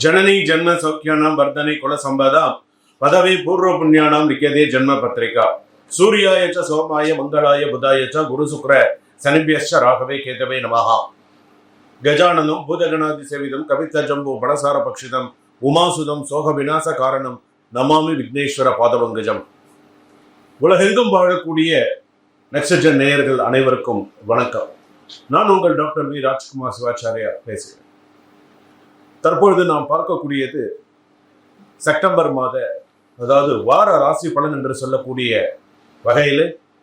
ಜನನಿ ಜನ್ಮ ಸೌಖ್ಯಾನಾಂ ವರ್ಧನೆ ಕುಲ ಸಂಪದ ಪದವಿ ಪೂರ್ವ ಪುಣ್ಯಾನಾಂ ಲಿಖ್ಯತೆ ಜನ್ಮ ಪತ್ರಿಕಾ ಸೂರ್ಯಾಯ ಚ ಸೋಮಾಯ ಮಂಗಳಾಯ ಬುಧಾಯ ಚ ಗುರು ಶುಕ್ರ ಶನಿಭ್ಯಶ್ಚ ರಾಘವೇ ಕೇತವೇ ನಮಃ. ಗಜಾನನಂ ಭೂತಗಣಾದಿ ಸೇವಿದಂ ಕವಿತ ಜಂಬು ಬಣಸಾರ ಪಕ್ಷಿತಂ உமாசுதம் சோக விநாச காரணம் நமாமி விக்னேஸ்வர பாதபங்கஜம். உலகெங்கும் வாழக்கூடிய நெக்ஸ்ட்ஜென் நேயர்கள் அனைவருக்கும் வணக்கம். நான் உங்கள் டாக்டர் வி ராஜ்குமார் சிவாச்சாரியா பேசுகிறேன். தற்பொழுது நாம் பார்க்கக்கூடியது செப்டம்பர் மாத, அதாவது வார ராசி பலன் என்று சொல்லக்கூடிய வகையில்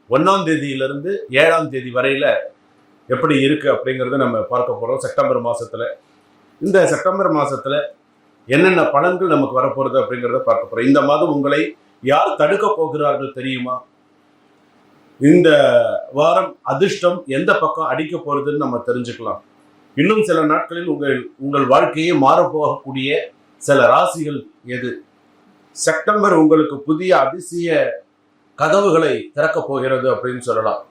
1ஆம் தேதியிலிருந்து 7ஆம் தேதி வரையில எப்படி இருக்கு அப்படிங்கிறத நம்ம பார்க்க போறோம். செப்டம்பர் மாசத்துல இந்த செப்டம்பர் மாசத்துல என்னென்ன பலன்கள் நமக்கு வரப்போறது அப்படிங்கிறத பார்க்க போறோம். இந்த மாதம் உங்களை யார் தடுக்க போகிறார்கள் தெரியுமா? இந்த வாரம் அதிர்ஷ்டம் எந்த பக்கம் அடிக்க போறதுன்னு நம்ம தெரிஞ்சுக்கலாம். இன்னும் சில நாட்களில் உங்கள் வாழ்க்கையே மாறப்போகக்கூடிய சில ராசிகள் எது? செப்டம்பர் உங்களுக்கு புதிய அதிசய கதவுகளை திறக்கப் போகிறது அப்படின்னு சொல்லலாம்.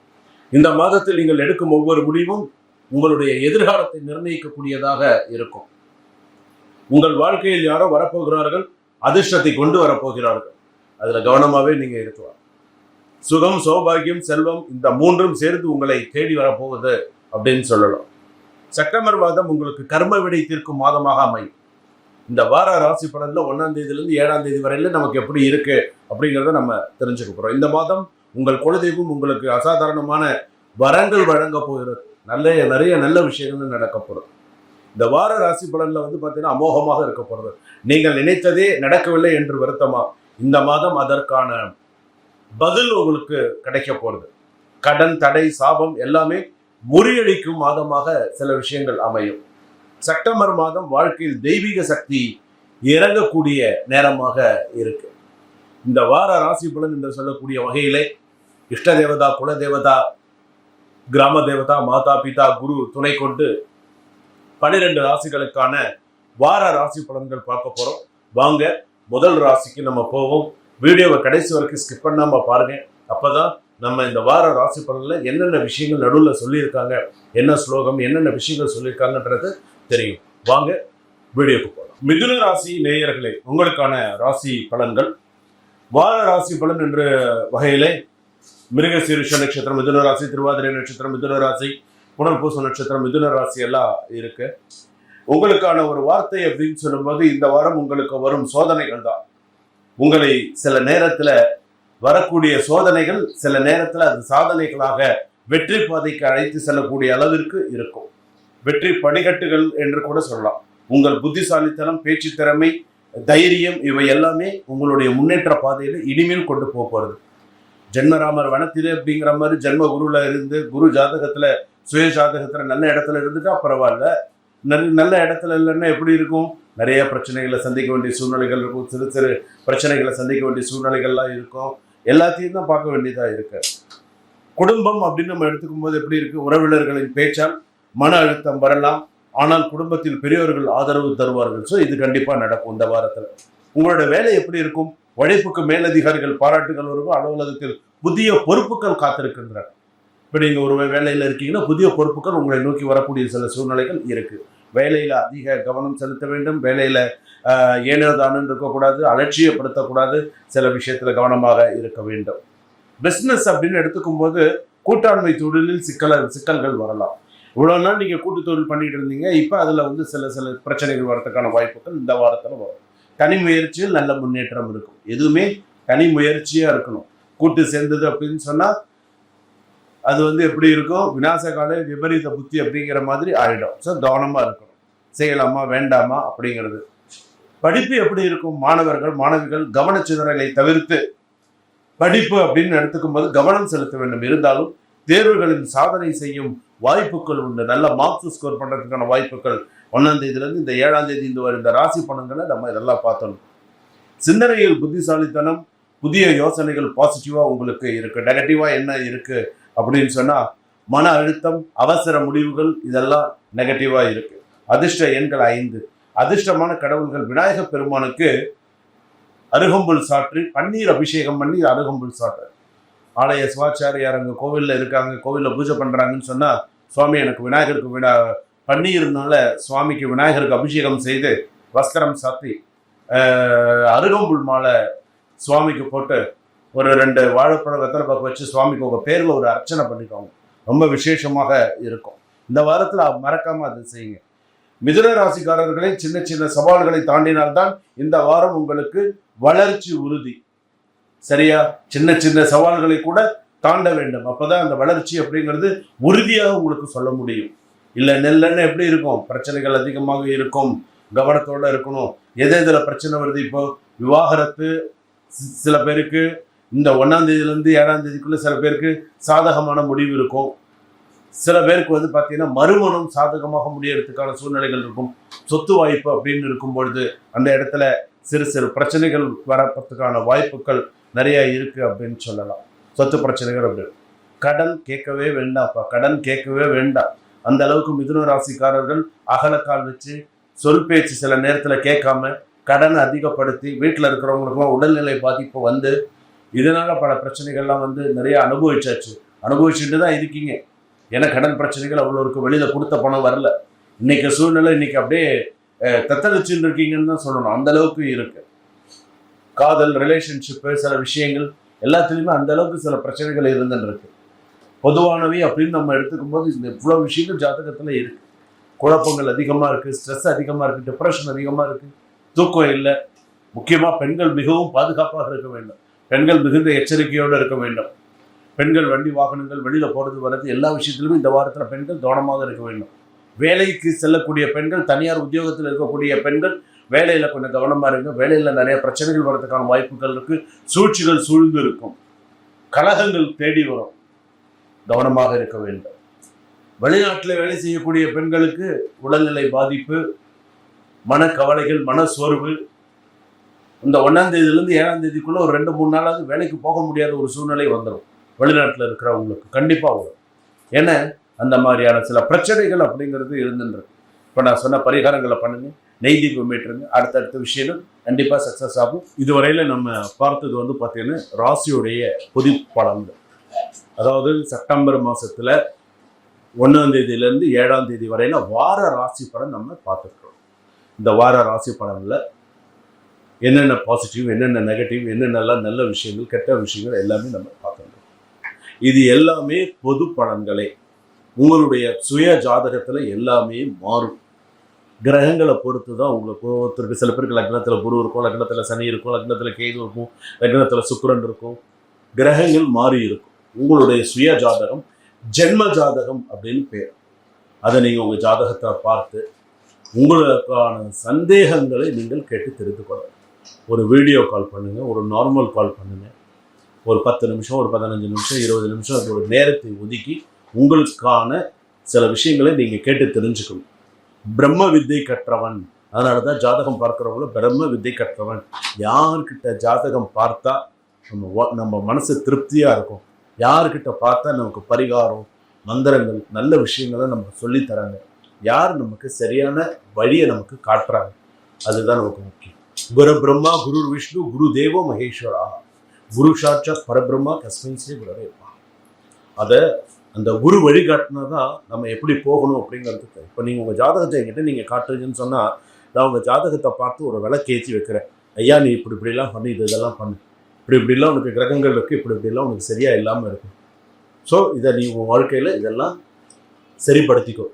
இந்த மாதத்தில் நீங்கள் எடுக்கும் ஒவ்வொரு முடிவும் உங்களுடைய எதிர்காலத்தை நிர்ணயிக்கக்கூடியதாக இருக்கும். உங்கள் வாழ்க்கையில் யாரோ வரப்போகிறார்கள், அதிர்ஷ்டத்தை கொண்டு வரப்போகிறார்கள். அதுல கவனமாவே நீங்க இருக்கலாம். சுகம், சௌபாகியம், செல்வம், இந்த மூன்றும் சேர்ந்து உங்களை தேடி வரப்போகுது அப்படின்னு சொல்லலாம். செப்டம்பர் மாதம் உங்களுக்கு கர்ம விடை தீர்க்கும் மாதமாக அமையும். இந்த வார ராசி பலன்ல 1ஆம் தேதியிலிருந்து 7ஆம் தேதி வரையில நமக்கு எப்படி இருக்கு அப்படிங்கிறத நம்ம தெரிஞ்சுக்க போறோம். இந்த மாதம் உங்கள் குலதெய்வம் உங்களுக்கு அசாதாரணமான வரங்கள் வழங்க போகிறது. நிறைய நல்ல விஷயங்கள் நடக்க போகிறது. இந்த வார ராசி பலன்ல பார்த்தீங்கன்னா அமோகமாக இருக்க போறது. நீங்கள் நினைத்ததே நடக்கவில்லை என்று வருத்தமா, இந்த மாதம் அதற்கான பதில் உங்களுக்கு கிடைக்க போறது. கடன், தடை, சாபம் எல்லாமே முறியடிக்கும் மாதமாக சில விஷயங்கள் அமையும். செப்டம்பர் மாதம் வாழ்க்கையில் தெய்வீக சக்தி இறங்கக்கூடிய நேரமாக இருக்கு. இந்த வார ராசி பலன் என்று சொல்லக்கூடிய வகையிலே இஷ்ட தேவதா, குல தேவதா, கிராம தேவதா, மாதா, பிதா, குரு துணை கொண்டு 12 ராசிகளுக்கான வார ராசி பலன்கள் பார்க்க போறோம். வாங்க முதல் ராசிக்கு நம்ம போவோம். வீடியோவை கடைசி வரைக்கும் ஸ்கிப் பண்ணாம பாருங்க. அப்பதான் நம்ம இந்த வார ராசி பலன்ல என்னென்ன விஷயங்கள் நடுவில் சொல்லியிருக்காங்க, என்ன ஸ்லோகம், என்னென்ன விஷயங்கள் சொல்லியிருக்காங்கன்றது தெரியும். வாங்க வீடியோக்கு போகலாம். மிதுன ராசி நேயர்களே, உங்களுக்கான ராசி பலன்கள். வார ராசி பலன் என்ற வகையிலே மிருகசீரிஷ நட்சத்திரம் மிதுன ராசி, திருவாதிரை நட்சத்திரம் மிதுன ராசி, புனர்பூச நட்சத்திரம் மிதுன ராசி எல்லாம் இருக்கு. உங்களுக்கான ஒரு வார்த்தை அப்படின்னு சொல்லும்போது, இந்த வாரம் உங்களுக்கு வரும் சோதனைகள் தான். உங்களை சில நேரத்துல வரக்கூடிய சோதனைகள் சில நேரத்துல அது சாதனைகளாக வெற்றி பாதைக்கு அழைத்து செல்லக்கூடிய அளவிற்கு இருக்கும். வெற்றி படிக்கட்டுகள் என்று கூட சொல்லலாம். உங்கள் புத்திசாலித்தனம், பேச்சு திறமை, தைரியம் இவை எல்லாமே உங்களுடைய முன்னேற்ற பாதையில இனிமேல் கொண்டு போகிறது. ஜென்மராமர் வனத்திலே அப்படிங்கிற மாதிரி ஜென்ம குருல இருந்து, குரு ஜாதகத்துல, சுய ஜாதகத்துல நல்ல இடத்துல இருந்துட்டா பரவாயில்ல. நல்ல இடத்துல இல்லைன்னா எப்படி இருக்கும்? நிறைய பிரச்சனைகளை சந்திக்க வேண்டிய சூழ்நிலைகள் இருக்கும். சிறு சிறு பிரச்சனைகளை சந்திக்க வேண்டிய சூழ்நிலைகள்லாம் இருக்கும். எல்லாத்தையும் தான் பார்க்க வேண்டியதா இருக்கு. குடும்பம் அப்படின்னு நம்ம எடுத்துக்கும் போது எப்படி இருக்கு? உறவினர்களின் பேச்சால் மன அழுத்தம் வரலாம். ஆனால் குடும்பத்தில் பெரியவர்கள் ஆதரவு தருவார்கள். ஸோ இது கண்டிப்பா நடக்கும் இந்த வாரத்துல. உங்களோட வேலை எப்படி இருக்கும்? உழைப்புக்கு மேலதிகாரிகள் பாராட்டுகள் இருக்கும். அலுவலகத்தில் புதிய பொறுப்புகள் காத்திருக்கின்றன. இப்போ நீங்க ஒரு வேலையில இருக்கீங்கன்னா புதிய பொறுப்புகள் உங்களை நோக்கி வரக்கூடிய சில சூழ்நிலைகள் இருக்கு. வேலையில அதிக கவனம் செலுத்த வேண்டும். வேலையில ஏனோதானு இருக்கக்கூடாது, அலட்சியப்படுத்தக்கூடாது. சில விஷயத்துல கவனமாக இருக்க வேண்டும். பிசினஸ் அப்படின்னு எடுத்துக்கும் போது கூட்டாண்மை தொழிலில் சிக்கல்கள் வரலாம். இவ்வளவு நாள் நீங்க கூட்டு தொழில் பண்ணிட்டு இருந்தீங்க, இப்ப அதுல சில பிரச்சனைகள் வரதுக்கான வாய்ப்புகள் இந்த வாரத்துல வரும். தனி முயற்சியில் நல்ல முன்னேற்றம் இருக்கும். எதுவுமே தனி முயற்சியா இருக்கணும். கூட்டு சேர்ந்தது அப்படின்னு சொன்னா அது எப்படி இருக்கும்? விநாசகால விபரீத புத்தி அப்படிங்கிற மாதிரி ஆயிடும். ஸோ கவனமா இருக்கணும். செய்யலாமா வேண்டாமா அப்படிங்கிறது. படிப்பு எப்படி இருக்கும்? மாணவர்கள், மாணவிகள் கவனச்சிதறலை தவிர்த்து படிப்பு அப்படின்னு எடுத்துக்கும் போது கவனம் செலுத்த வேண்டும். இருந்தாலும் தேர்வுகளில் சாதனை செய்யும் வாய்ப்புகள் உண்டு. நல்ல மார்க்ஸ் ஸ்கோர் பண்றதுக்கான வாய்ப்புகள் 1ஆம் தேதியிலிருந்து இந்த 7ஆம் தேதி இந்த ராசி பலன்களை நம்ம இதெல்லாம் பார்த்தோம். சிந்தனையில் புத்திசாலித்தனம், புதிய யோசனைகள் பாசிட்டிவா உங்களுக்கு இருக்கு. நெகட்டிவா என்ன இருக்கு அப்படின்னு சொன்னா மன அழுத்தம், அவசர முடிவுகள் இதெல்லாம் நெகட்டிவா இருக்கு. அதிர்ஷ்ட எண்கள் 5. அதிர்ஷ்டமான கடவுள்கள் விநாயக பெருமானுக்கு அருகம்புல் சாற்றி பன்னீர் அபிஷேகம் பண்ணி அருகம்புல் சாற்று. ஆலய சிவாச்சாரியார் அங்கே கோவிலில் இருக்காங்க, கோவிலில் பூஜை பண்றாங்கன்னு சொன்னா, சுவாமி எனக்கு விநாயகருக்கு பன்னீர்னால சுவாமிக்கு விநாயகருக்கு அபிஷேகம் செய்து வஸ்திரம் சாத்தி அருகம்புல் மாலை சுவாமிக்கு போட்டு ஒரு 2 வாழைப்பழம் வெத்தலை பாக்கு வச்சு சுவாமிக்கு உங்கள் பேரில் ஒரு அர்ச்சனை பண்ணிக்கோங்க. ரொம்ப விசேஷமாக இருக்கும். இந்த வாரத்தில் மறக்காம அது செய்யுங்க. மிதுன ராசிக்காரர்களை சின்ன சின்ன சவால்களை தாண்டினால்தான் இந்த வாரம் உங்களுக்கு வளர்ச்சி உறுதி. சரியா? சின்ன சின்ன சவால்களை கூட தாண்ட வேண்டும். அப்பதான் அந்த வளர்ச்சி அப்படிங்கிறது உறுதியாக உங்களுக்கு சொல்ல முடியும். இல்லை நெல்லன்னு எப்படி இருக்கும்? பிரச்சனைகள் அதிகமாக இருக்கும். கவனத்தோட இருக்கணும். எதில் பிரச்சனை வருது? இப்போ விவாகரத்து சில பேருக்கு இந்த 1ஆம் தேதியிலேருந்து 7ஆம் தேதிக்குள்ள சில பேருக்கு சாதகமான முடிவு இருக்கும். சில பேருக்கு பார்த்தீங்கன்னா மறுமணம் சாதகமாக முடியறதுக்கான சூழ்நிலைகள் இருக்கும். சொத்து வாய்ப்பு அப்படின்னு இருக்கும் பொழுது அந்த இடத்துல சிறு சிறு பிரச்சனைகள் வரப்பதுக்கான வாய்ப்புகள் நிறைய இருக்கு அப்படின்னு சொல்லலாம். சொத்து பிரச்சனைகள் அப்படின்னு. கடன் கேட்கவே வேண்டாம்ப்பா, கடன் கேட்கவே வேண்டாம். அந்த அளவுக்கு மிதுன ராசிக்காரர்கள் அகலக்கால் வச்சு சொல் பேச்சு சில நேரத்தில் கேட்காம கடனை அதிகப்படுத்தி வீட்டில் இருக்கிறவங்களுக்குலாம் உடல்நிலை பாதிப்பு வந்து இதனால பல பிரச்சனைகள்லாம் நிறைய அனுபவிச்சுட்டு தான் இருக்கீங்க. ஏன்னா கடன் பிரச்சனைகள் அவ்வளோ இருக்கும். வெளியில் கொடுத்த பணம் வரல. இன்னைக்கு சூழ்நிலை இன்னைக்கு அப்படியே தத்தளிச்சுட்டு இருக்கீங்கன்னு தான் சொல்லணும். அந்த அளவுக்கு இருக்கு. காதல், ரிலேஷன்ஷிப்பு, சில விஷயங்கள் எல்லாத்துலேயுமே அந்த அளவுக்கு சில பிரச்சனைகள் இருந்துன்னு இருக்கு. பொதுவானவை அப்படின்னு நம்ம எடுத்துக்கும் போது இந்த இவ்வளோ விஷயங்கள் ஜாதகத்தில் இருக்கு. குழப்பங்கள் அதிகமாக இருக்குது, ஸ்ட்ரெஸ் அதிகமாக இருக்குது, டிப்ரெஷன் அதிகமாக இருக்குது, தூக்கம் இல்லை. முக்கியமாக பெண்கள் மிகவும் பாதுகாப்பாக இருக்க வேண்டும். பெண்கள் மிகுந்த எச்சரிக்கையோடு இருக்க வேண்டும். பெண்கள் வண்டி வாகனங்கள் வெளியில் போகிறது வர்றது எல்லா விஷயத்திலுமே இந்த வாரத்தில் பெண்கள் கவனமாக இருக்க வேண்டும். வேலைக்கு செல்லக்கூடிய பெண்கள், தனியார் உத்தியோகத்தில் இருக்கக்கூடிய பெண்கள் வேலையில் கொஞ்சம் கவனமாக இருங்க. வேலையில் நிறைய பிரச்சனைகள் வர்றதுக்கான வாய்ப்புகள் இருக்குது. சூழ்ச்சிகள் சூழ்ந்து இருக்கும். கலகங்கள் தேடி வரும். கவனமாக இருக்க வேண்டும். வெளிநாட்டில் வேலை செய்யக்கூடிய பெண்களுக்கு உடல்நிலை பாதிப்பு, மனக்கவலைகள், மன சோர்வு. இந்த 1ஆம் தேதியிலேருந்து 7ஆம் தேதிக்குள்ள ஒரு 2-3 நாளாவது வேலைக்கு போக முடியாத ஒரு சூழ்நிலை வந்துடும். வெளிநாட்டில் இருக்கிறவங்களுக்கு கண்டிப்பாக வரும். ஏன்னா அந்த மாதிரியான சில பிரச்சனைகள் அப்படிங்கிறது இருந்துருக்கு. இப்போ நான் சொன்ன பரிகாரங்களை பண்ணுங்க, நெய் தீபம் ஏற்றுங்க. அடுத்தடுத்த விஷயங்கள் கண்டிப்பாக சக்ஸஸ் ஆகும். இதுவரையில் நம்ம பார்த்தது பார்த்தீங்கன்னா ராசியுடைய பொது பலன்கள். அதாவது செப்டம்பர் மாதத்தில் 1ஆம் தேதியிலேருந்து 7ஆம் தேதி வரையில வார ராசி பலன் நம்ம பார்த்துக்கிறோம். இந்த வார ராசி பலனில் என்னென்ன பாசிட்டிவ், என்னென்ன நெகட்டிவ், என்னென்னலாம் நல்ல விஷயங்கள், கெட்ட விஷயங்கள் எல்லாமே நம்ம பார்த்துக்கிறோம். இது எல்லாமே பொது பலன்களே. உங்களுடைய சுய ஜாதகத்தில் எல்லாமே மாறும். கிரகங்களை பொறுத்து தான் உங்களுக்கு. ஒருத்தருக்கு சில பேருக்கு லக்னத்தில் குரு இருக்கும், லக்னத்தில் சனி இருக்கும், லக்னத்தில் கேது இருக்கும், லக்னத்தில் சுக்கிரன் இருக்கும். கிரகங்கள் மாறி இருக்கும். உங்களுடைய சுய ஜாதகம் ஜென்ம ஜாதகம் அப்படின்னு பேர். அதை நீங்கள் உங்கள் ஜாதகத்தை பார்த்து உங்களுக்கான சந்தேகங்களை நீங்கள் கேட்டு தெரிந்து கொள்ளலாம். ஒரு வீடியோ கால் பண்ணுங்கள், ஒரு நார்மல் கால் பண்ணுங்கள். ஒரு 10 நிமிஷம், ஒரு 15 நிமிஷம், 20 நிமிஷம் அதோட நேரத்தை ஒதுக்கி உங்களுக்கான சில விஷயங்களை நீங்கள் கேட்டு தெரிஞ்சுக்கணும். பிரம்ம வித்தை கற்றவன். அதனால தான் ஜாதகம் பார்க்குறவங்கள பிரம்ம வித்தை கற்றவன். யார்கிட்ட ஜாதகம் பார்த்தா நம்ம மனசு திருப்தியாக இருக்கும், யார்கிட்ட பார்த்தா நமக்கு பரிகாரம், மந்திரங்கள், நல்ல விஷயங்களை நமக்கு சொல்லித்தராங்க, யார் நமக்கு சரியான வழியை நமக்கு காட்டுறாங்க, அதுதான் நமக்கு முக்கியம். குரு பிரம்மா குரு விஷ்ணு குரு தேவோ மகேஸ்வரா குரு சாட்சாத் பரபிரம்மா தஸ்மை ஸ்ரீ குரவே. அதை அந்த குரு வழிகாட்டினா தான் நம்ம எப்படி போகணும் அப்படிங்கிறதுக்கு. இப்போ நீங்கள் உங்கள் ஜாதகத்தை என்கிட்ட நீங்கள் காட்டுறீங்கன்னு சொன்னால் நான் உங்கள் ஜாதகத்தை பார்த்து ஒரு விளக்கேற்றி வைக்கிறேன். ஐயா நீ இப்படிலாம் பண்ணி இதெல்லாம் பண்ணு, இப்படிலாம் உனக்கு கிரகங்கள் இருக்குது, இப்படிலாம் உனக்கு சரியாக இல்லாமல் இருக்கும். ஸோ இதை நீ உன் வாழ்க்கையில் இதெல்லாம் சரிப்படுத்திக்கோ.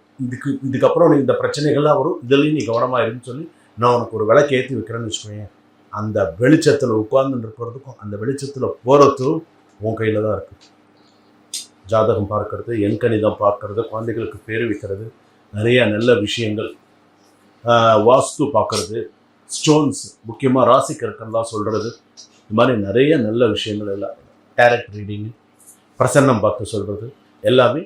இதுக்கப்புறம் நீ இந்த பிரச்சனைகள்லாம் வரும், இதுலேயும் நீ கவனமாக இருக்குன்னு சொல்லி நான் உனக்கு ஒரு விளக்கு ஏற்றி வைக்கிறேன்னு வச்சுக்கோங்க. அந்த வெளிச்சத்தில் உட்கார்ந்து இருக்கிறதுக்கும் அந்த வெளிச்சத்தில் போகிறதும் உன் கையில் தான் இருக்குது. ஜாதகம் பார்க்கறது, எண்கணிதம் பார்க்கறது, குழந்தைகளுக்கு பேர் வைக்கிறது, நிறைய நல்ல விஷயங்கள், வாஸ்து பார்க்கறது, ஸ்டோன்ஸ், முக்கியமாக ராசி கற்கள்லாம் சொல்கிறது, இது மாதிரி நிறைய நல்ல விஷயங்கள் எல்லாம், டேரக்ட் ரீடிங்கு, பிரசன்னம் பார்த்து சொல்கிறது எல்லாமே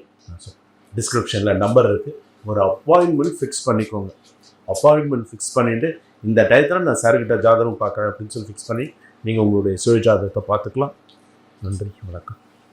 டிஸ்கிரிப்ஷனில் நம்பர் இருக்குது. ஒரு அப்பாயின்மெண்ட் ஃபிக்ஸ் பண்ணிக்கோங்க. அப்பாயின்மெண்ட் ஃபிக்ஸ் பண்ணிவிட்டு இந்த டயத்தில் நான் சார்கிட்ட ஜாதகம் பார்க்குறேன் அப்படின்னு சொல்லி ஃபிக்ஸ் பண்ணி நீங்கள் உங்களுடைய சுய ஜாதகத்தை பார்த்துக்கலாம். நன்றி, வணக்கம்.